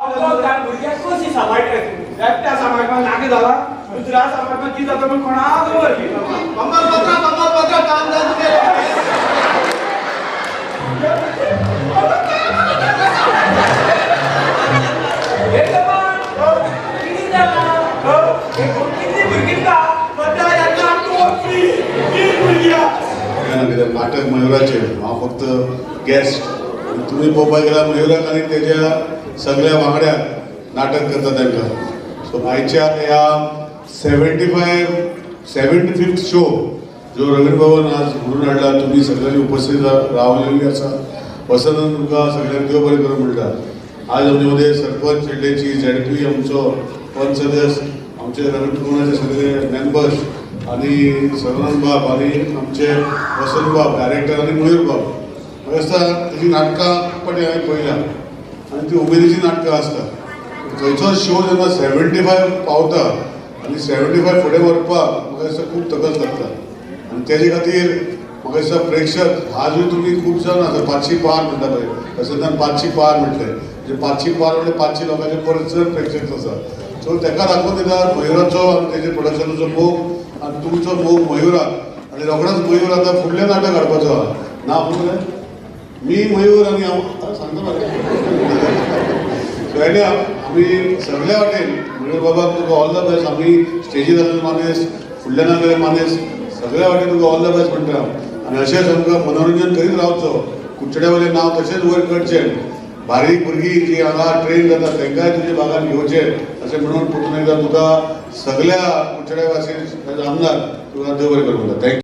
भुरग्याक कशी सांबाळटा तूं एकट्या सांबाळपाक नाका जाला दुसऱ्या सांबाळपाक कितें जाता म्हण कोणाक खबर कमलपत्र काम जाता नाटक मयुराचे हांव फक्त गेस्ट तुम्ही पळोवपाक गेल्यार मयुराक आनी तेज्या सगळ्या वांगड्याक नाटक करता तांकां सो आयच्या ह्या 75th शो जो रवींद्र भवन आज घडून हाडला तुम्ही सगळ्यांनी उपस्थित रावलेली आसा वसंत तुमकां सगळ्यांक देव बरें करूं म्हणटा आज आमचे मध्ये सरपंच शेड्डेची झेडपी आमचो पंच सदस्य आमचे रवींद्र भवनाचे सगळे मेंबर्स आणि सर्वानंद बाब आणि आमचे वसंत बाब डायरेक्टर आणि मयूर बाब म्हाका दिसता तेजी नाटकां पाटी हांवें पळयल्या आनी ती उमेदीची नाटकां आसता खंयचो शो जेन्ना 75 पावता आनी 75 फुडें व्हरपाक म्हाका दिसता खूब तकस लागता आनी तेजे खातीर म्हाका दिसता प्रेक्षक आजूय तुमी खूब जाण आसा 500 पार म्हणटा पळय वसंतान 500 पार म्हटलें म्हणजे 500 पार म्हणजे 500 लोकांचे परत चड प्रेक्षक आसा सो ताका लागून दिता मयुराचो आनी तेजे प्रोडक्शनाचो मोग आनी तुमचो मोग मयुराक आनी रोखडोच मयूर आतां फुडलें नाटक हाडपाचो आहा ना फुडलें मी मयूर आनी हांव सांगता मरे आमी सगळ्या वाटेन मयूर बाबाक तुका ऑल द बेस्ट आमी स्टेजीर आसलेले मानेस फुडल्यान आसलेले मानेस सगळ्या वाटेन तुका ऑल द बेस्ट म्हणटा आनी अशेंच आमकां मनोरंजन करीत रावचो कुडचड्या वयलें नांव तशेंच वयर करचें बारीक भुरगीं जीं हांगा ट्रेन जाता तांकांय तुजे भागान घेवचें अशें म्हणून परतून एकदां तुका सगळ्या कुडचड्या वासीन आमदार तुका देव बरें करूं म्हणटा थँक्यू.